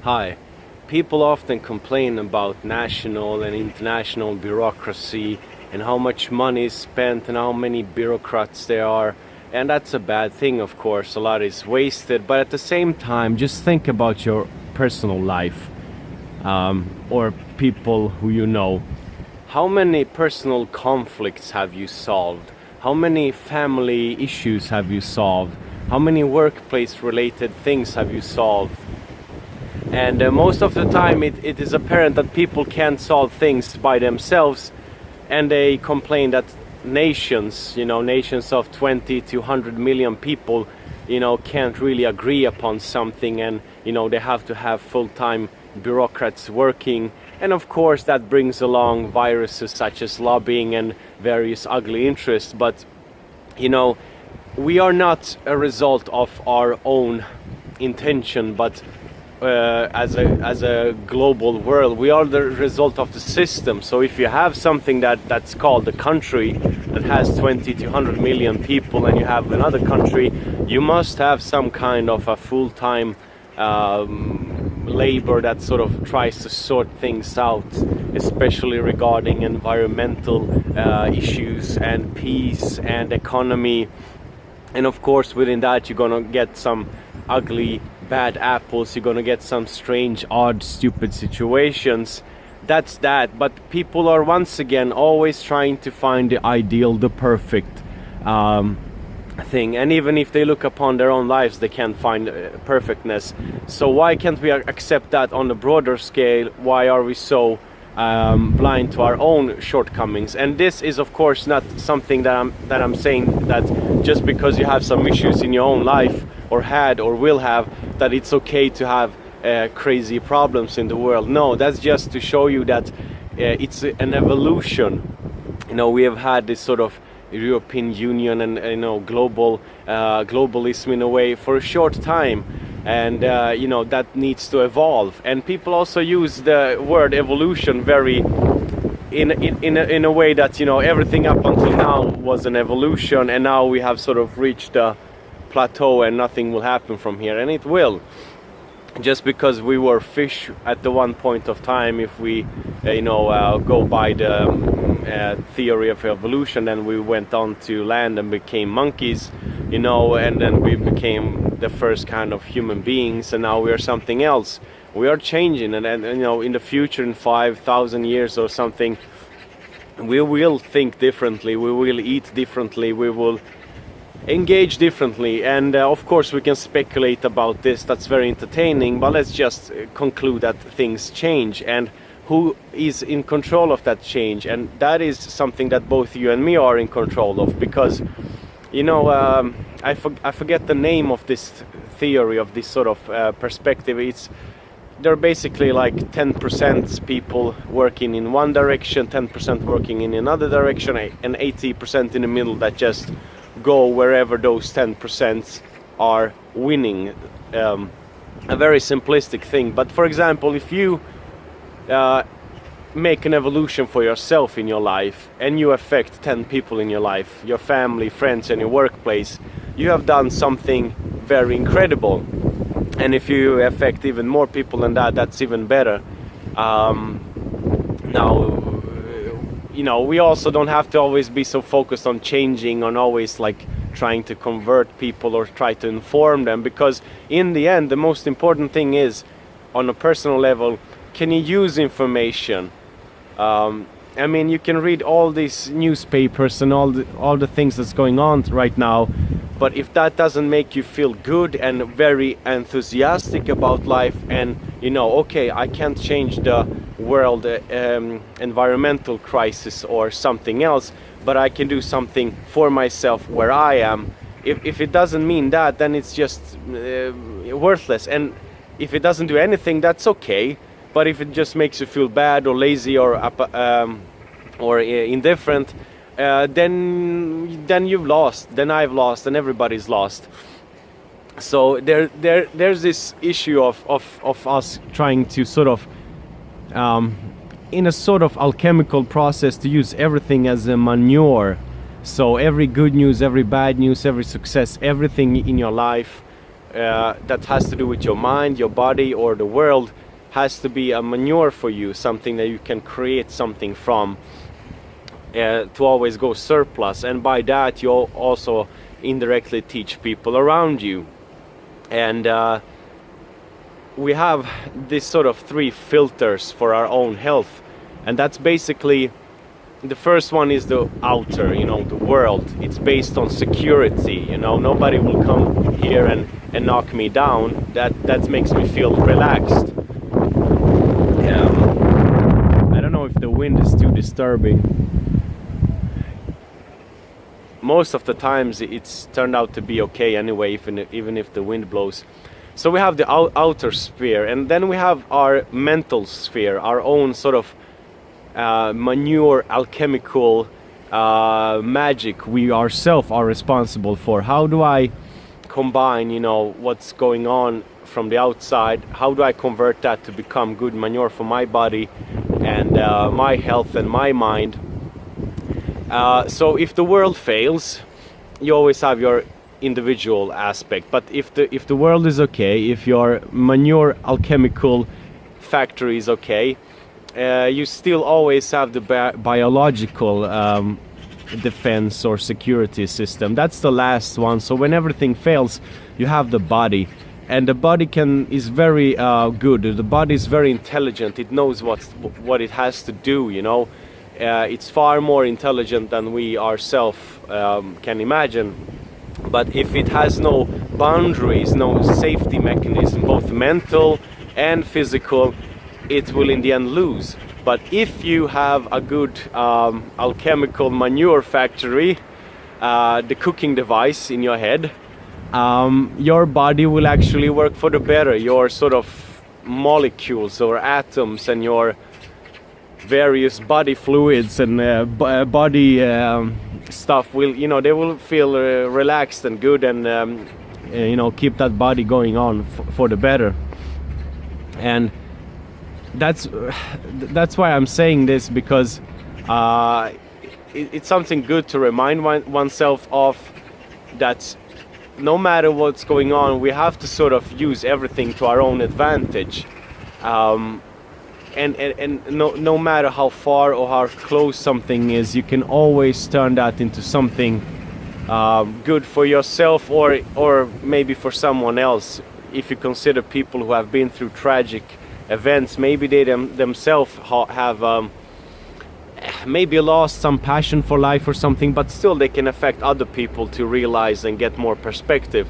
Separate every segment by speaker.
Speaker 1: Hi. People often complain about national and international bureaucracy and how much money is spent and how many bureaucrats there are. And that's a bad thing, of course. A lot is wasted. But at the same time, just think about your personal life or people who you know. How many personal conflicts have you solved? How many family issues have you solved? How many workplace related things have you solved? And most of the time it is apparent that people can't solve things by themselves, and they complain that nations of 20 to 100 million people, can't really agree upon something, and they have to have full-time bureaucrats working. And of course that brings along viruses such as lobbying and various ugly interests. But we are not a result of our own intention, but as a global world, we are the result of the system. So if you have something that's called a country that has 20 to 100 million people, and you have another country, you must have some kind of a full-time labor that sort of tries to sort things out, especially regarding environmental issues and peace and economy. And of course within that you're gonna get some ugly bad apples, you're gonna get some strange, odd, stupid situations. That's that. But people are once again always trying to find the ideal, the perfect thing. And even if they look upon their own lives, they can't find perfectness. So why can't we accept that on a broader scale? Why are we so blind to our own shortcomings? And this is of course not something that I'm saying that just because you have some issues in your own life, or had or will have, that it's okay to have crazy problems in the world. No, that's just to show you that it's an evolution. We have had this sort of European Union and globalism in a way for a short time, and that needs to evolve. And people also use the word evolution very in a way that everything up until now was an evolution, and now we have sort of reached a plateau and nothing will happen from here. And it will, just because we were fish at the one point of time. If we go by the theory of evolution, then we went on to land and became monkeys, and then we became the first kind of human beings, and now we are something else. We are changing, and in the future, in 5,000 years or something, we will think differently, we will eat differently, we will engage differently. And of course we can speculate about this, that's very entertaining, but let's just conclude that things change, and who is in control of that change? And that is something that both you and me are in control of, because I forget the name of this theory, of this sort of perspective. There are basically like 10% people working in one direction, 10% working in another direction, and 80% in the middle that just go wherever those 10% are winning. A very simplistic thing. But for example, if you make an evolution for yourself in your life, and you affect 10 people in your life, your family, friends, and your workplace, you have done something very incredible. And if you affect even more people than that, that's even better. Now, we also don't have to always be so focused on changing, on always like trying to convert people or try to inform them, because in the end the most important thing is, on a personal level, can you use information? You can read all these newspapers and all the things that's going on right now, but if that doesn't make you feel good and very enthusiastic about life, and okay, I can't change the world environmental crisis or something else, but I can do something for myself where I am. If it doesn't mean that, then it's just worthless. And if it doesn't do anything, that's okay. But if it just makes you feel bad or lazy or indifferent, then you've lost, then I've lost, and everybody's lost. So there's this issue of us trying to sort of in a sort of alchemical process to use everything as a manure. So every good news, every bad news, every success, everything in your life that has to do with your mind, your body, or the world has to be a manure for you, something that you can create something from, to always go surplus. And by that you also indirectly teach people around you. And we have this sort of 3 filters for our own health, and that's basically, the first one is the outer, the world. It's based on security, nobody will come here and knock me down. That makes me feel relaxed. I don't know if the wind is too disturbing. Most of the times it's turned out to be okay anyway, even if the wind blows. So we have the outer sphere, and then we have our mental sphere, our own sort of manure, alchemical magic we ourselves are responsible for. How do I combine, what's going on from the outside? How do I convert that to become good manure for my body and my health and my mind? So if the world fails, you always have your individual aspect. But if the world is okay, if your manure alchemical factory is okay, you still always have the biological defense or security system. That's the last one. So when everything fails, you have the body, and the body is very good. The body is very intelligent. It knows what it has to do. It's far more intelligent than we ourselves can imagine. But if it has no boundaries, no safety mechanism, both mental and physical, it will in the end lose. But if you have a good alchemical manure factory, the cooking device in your head, your body will actually work for the better. Your sort of molecules or atoms and your various body fluids and body stuff will, they will feel relaxed and good, and keep that body going on for the better. And that's why I'm saying this, because it's something good to remind oneself of, that no matter what's going on, we have to sort of use everything to our own advantage. And no matter how far or how close something is, you can always turn that into something good for yourself, or maybe for someone else. If you consider people who have been through tragic events, maybe they themselves have maybe lost some passion for life or something, but still they can affect other people to realize and get more perspective.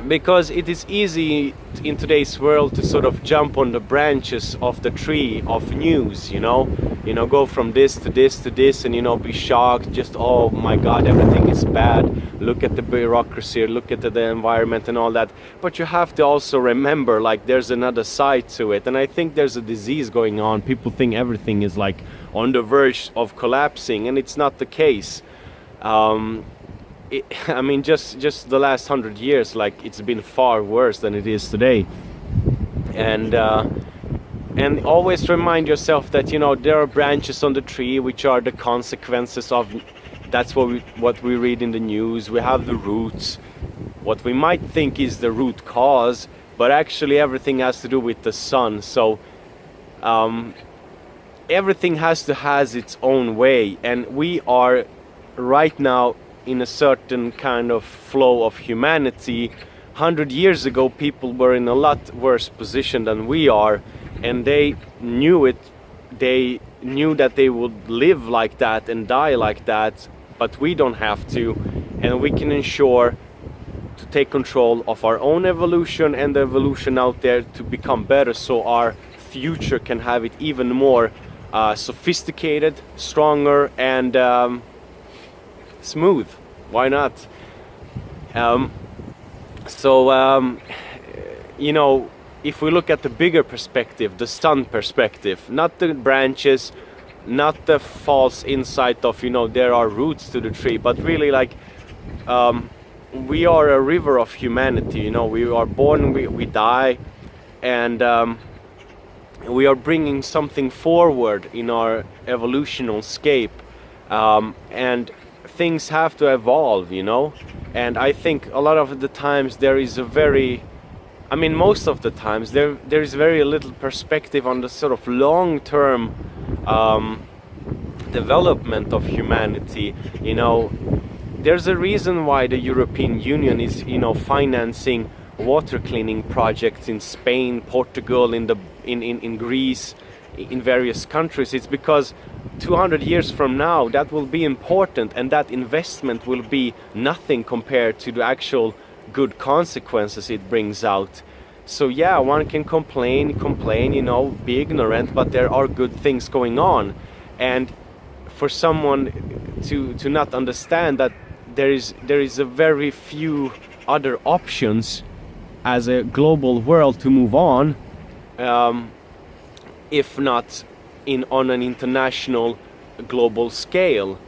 Speaker 1: Because it is easy in today's world to sort of jump on the branches of the tree of news, go from this to this to this, and be shocked, just, oh my god, everything is bad, look at the bureaucracy, look at the environment and all that. But you have to also remember, like, there's another side to it. And I think there's a disease going on. People think everything is like on the verge of collapsing, and it's not the case. Just the last 100 years, like, it's been far worse than it is today. And always remind yourself that there are branches on the tree which are the consequences of, that's what we read in the news. We have the roots, what we might think is the root cause, but actually everything has to do with the sun. So everything has its own way, and we are right now in a certain kind of flow of humanity. 100 years ago, people were in a lot worse position than we are, and they knew it. They knew that they would live like that and die like that, but we don't have to, and we can ensure to take control of our own evolution and the evolution out there to become better, so our future can have it even more sophisticated, stronger, and smooth. Why not? If we look at the bigger perspective, the sun perspective, not the branches, not the false insight of, there are roots to the tree, but really, like, we are a river of humanity. We are born, we die, and we are bringing something forward in our evolutional scape, and things have to evolve, you know. And I think a lot of the times there is a very, I mean, most of the times there is very little perspective on the sort of long-term development of humanity. You know, there's a reason why the European Union is, you know, financing water cleaning projects in Spain, Portugal, in Greece, in various countries. It's because 200 years from now that will be important, and that investment will be nothing compared to the actual good consequences it brings out. So yeah, one can complain, you know, be ignorant, but there are good things going on. And for someone to not understand that there is a very few other options as a global world to move on, if not on an international global scale.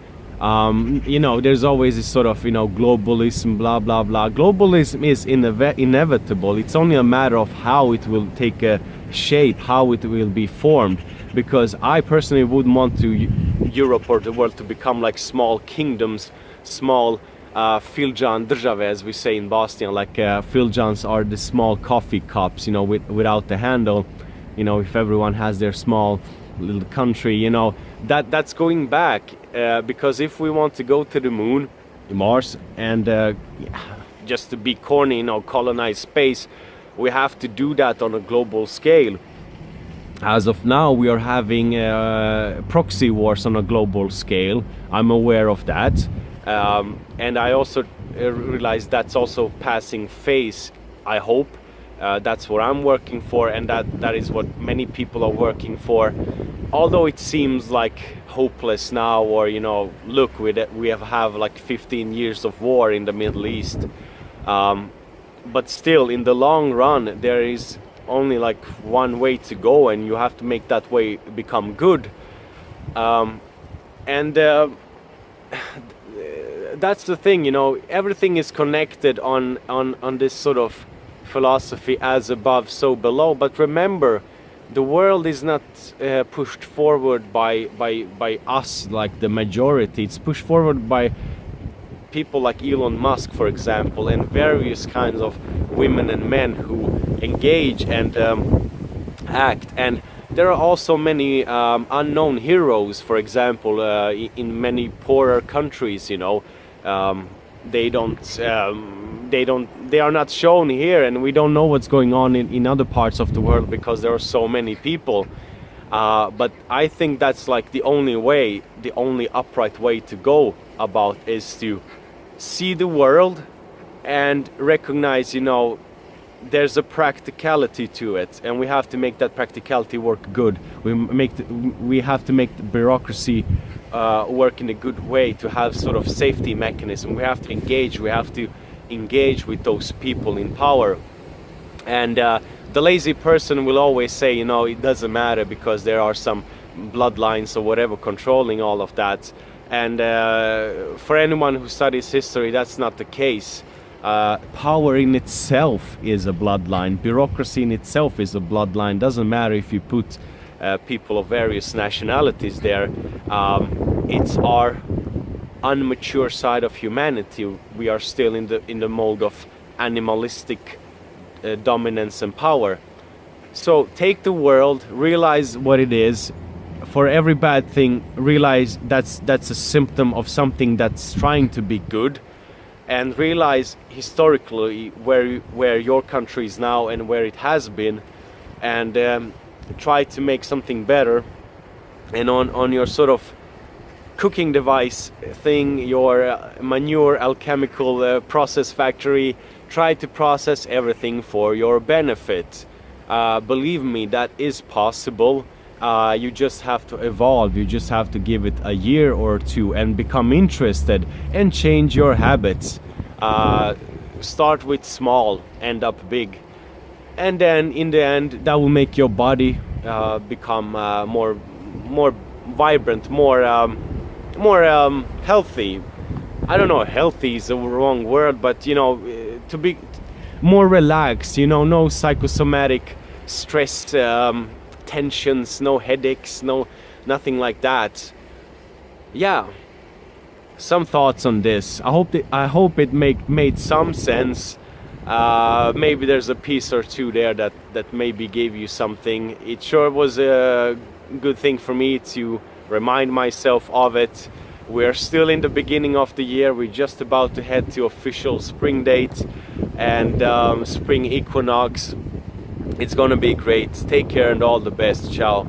Speaker 1: You know, there's always this sort of, you know, globalism, blah blah blah. Globalism is inevitable. It's only a matter of how it will take a shape, how it will be formed. Because I personally wouldn't want Europe or the world to become like small kingdoms, small filjan države, as we say in Bosnian. Like filjans are the small coffee cups, you know, without the handle. You know, if everyone has their small little country, you know, that's going back, because if we want to go to the moon, Mars, and just to be corny, you know, colonize space, we have to do that on a global scale. As of now, we are having proxy wars on a global scale. I'm aware of that, and I also realize that's also passing phase, I hope. That's what I'm working for, and that is what many people are working for. Although it seems like hopeless now, or, you know, look, we have like 15 years of war in the Middle East, but still, in the long run, there is only like one way to go, and you have to make that way become good. And that's the thing, you know, everything is connected on this sort of philosophy, as above so below. But remember, the world is not pushed forward by us, like the majority. It's pushed forward by people like Elon Musk, for example, and various kinds of women and men who engage and act. And there are also many unknown heroes, for example, in many poorer countries, you know. They are not shown here, and we don't know what's going on in other parts of the world because there are so many people. But I think that's like the only upright way to go about, is to see the world and recognize, you know, there's a practicality to it, and we have to make that practicality work good. We have to make the bureaucracy work in a good way, to have sort of safety mechanism. We have to engage with those people in power. And the lazy person will always say, you know, it doesn't matter because there are some bloodlines or whatever controlling all of that. And for anyone who studies history, that's not the case. Power in itself is a bloodline. Bureaucracy in itself is a bloodline. Doesn't matter if you put people of various nationalities there. It's our unmature side of humanity. We are still in the mode of animalistic dominance and power. So take the world, realize what it is. For every bad thing, realize that's a symptom of something that's trying to be good. And realize historically where your country is now and where it has been, and try to make something better. And on your sort of cooking device thing, your manure alchemical process factory, try to process everything for your benefit. Believe me, that is possible. You just have to evolve. You just have to give it a year or two and become interested and change your habits. Start with small, end up big, and then in the end that will make your body become more vibrant, more healthy. I don't know, healthy is the wrong word, but you know, to be more relaxed, you know, no psychosomatic stress, tensions, no headaches, nothing like that. Yeah, some thoughts on this. I hope it made some sense. Maybe there's a piece or two there that maybe gave you something. It sure was a good thing for me to remind myself of it. We're still in the beginning of the year. We're just about to head to official spring date and spring equinox. It's gonna be great. Take care and all the best. Ciao.